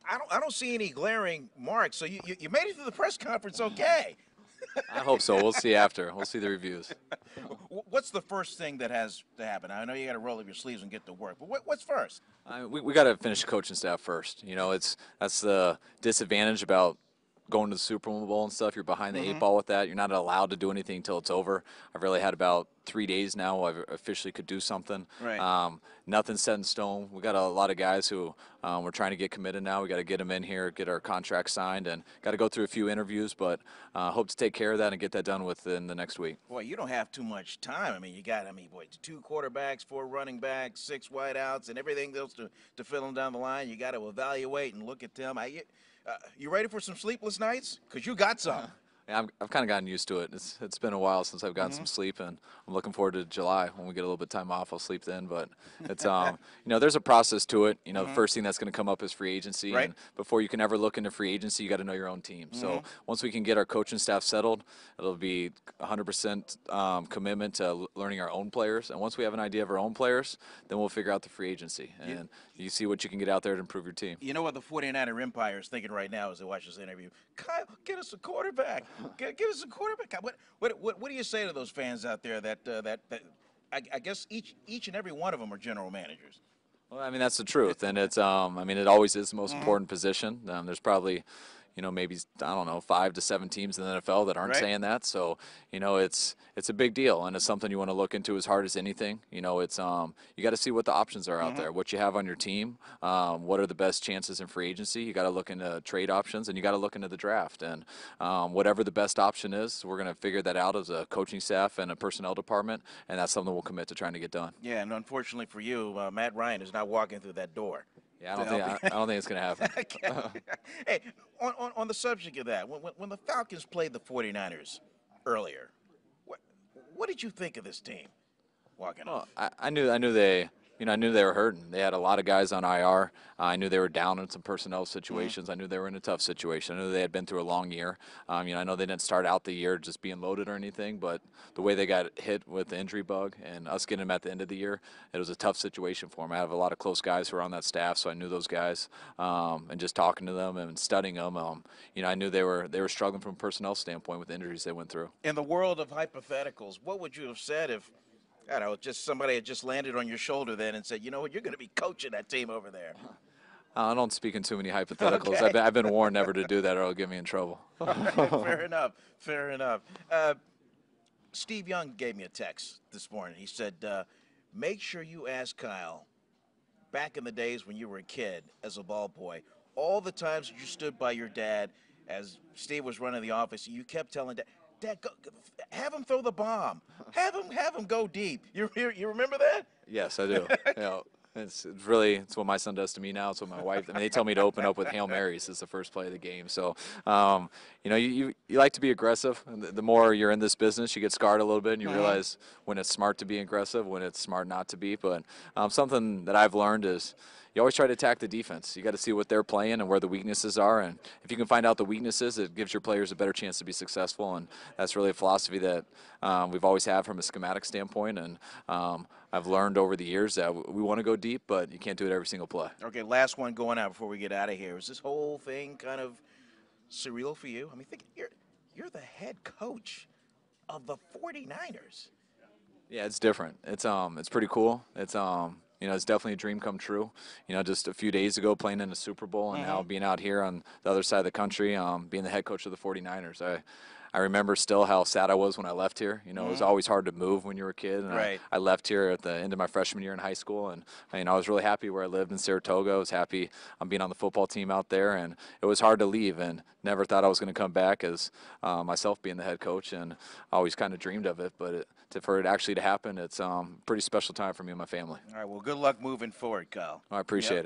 I don't see any glaring marks. So you made it through the press conference okay. I hope so. We'll see after. We'll see the reviews. What's the first thing that has to happen? I know you got to roll up your sleeves and get to work, but what's first? We got to finish the coaching staff first. That's the disadvantage about going to the Super Bowl and stuff. You're behind the eight ball with that. You're not allowed to do anything until it's over. I've really had about 3 days now where I officially could do something. Right. Nothing's set in stone. We got a lot of guys who we're trying to get committed now. We got to get them in here, get our contract signed, and got to go through a few interviews. But hope to take care of that and get that done within the next week. Boy, you don't have too much time. I mean, boy, 2 quarterbacks, 4 running backs, 6 wideouts, and everything else to fill them down the line. You got to evaluate and look at them. You ready for some sleepless nights? Because you got some. Yeah, I've kind of gotten used to it. It's been a while since I've gotten some sleep, and I'm looking forward to July when we get a little bit of time off. I'll sleep then, but it's there's a process to it. The first thing that's going to come up is free agency, Right. and before you can ever look into free agency, you got to know your own team. So once we can get our coaching staff settled, it'll be 100% commitment to learning our own players, and once we have an idea of our own players, then we'll figure out the free agency, and you see what you can get out there to improve your team. You know what the 49er Empire is thinking right now as they watch this interview? Kyle, get us a quarterback. Give us a quarterback. What do you say to those fans out there that I guess each and every one of them are general managers? Well, I mean, that's the truth, and it's it always is the most important position. There's probably, maybe, I don't know, 5 to 7 teams in the NFL that aren't Right. saying that. So, it's a big deal, and it's something you want to look into as hard as anything. It's you got to see what the options are out there, what you have on your team, what are the best chances in free agency. You got to look into trade options, and you got to look into the draft. And whatever the best option is, we're going to figure that out as a coaching staff and a personnel department, and that's something we'll commit to trying to get done. Yeah, and unfortunately for you, Matt Ryan is not walking through that door. Yeah, To help I don't think it's going to happen. Hey, on the subject of that, when the Falcons played the 49ers earlier, what did you think of this team walking Well, off? I knew they, I knew they were hurting. They had a lot of guys on IR. I knew they were down in some personnel situations. I knew they were in a tough situation. I knew they had been through a long year. I know they didn't start out the year just being loaded or anything, but the way they got hit with the injury bug and us getting them at the end of the year, it was a tough situation for them. I have a lot of close guys who are on that staff, so I knew those guys. And just talking to them and studying them, I knew they were struggling from a personnel standpoint with the injuries they went through. In the world of hypotheticals, what would you have said if, I don't know, just somebody had just landed on your shoulder then and said, you know what, you're going to be coaching that team over there? I don't speak in too many hypotheticals. Okay. I've been warned never to do that or it'll get me in trouble. Fair enough. Fair enough. Steve Young gave me a text this morning. He said, make sure you ask Kyle, back in the days when you were a kid as a ball boy, all the times you stood by your dad as Steve was running the office, you kept telling Dad, have him throw the bomb. Have him go deep. You remember that? Yes, I do. It's what my son does to me now. It's what my wife. I mean, they tell me to open up with Hail Marys as the first play of the game. So, you like to be aggressive. And the more you're in this business, you get scarred a little bit, and you realize when it's smart to be aggressive, when it's smart not to be. But something that I've learned is you always try to attack the defense. You got to see what they're playing and where the weaknesses are, and if you can find out the weaknesses, it gives your players a better chance to be successful. And that's really a philosophy that we've always had from a schematic standpoint. And I've learned over the years that we want to go deep, but you can't do it every single play. Okay, last one going out before we get out of here. Is this whole thing kind of surreal for you? I mean, think you're the head coach of the 49ers. Yeah, it's different. It's pretty cool. It's definitely a dream come true. Just a few days ago playing in the Super Bowl and now being out here on the other side of the country, being the head coach of the 49ers. I remember still how sad I was when I left here. It was always hard to move when you were a kid. And Right. I left here at the end of my freshman year in high school, and I was really happy where I lived in Saratoga. I was happy being on the football team out there, and it was hard to leave. And never thought I was going to come back as myself being the head coach, and I always kind of dreamed of it. But for it actually to happen, it's a pretty special time for me and my family. All right, well, good luck moving forward, Kyle. I appreciate it.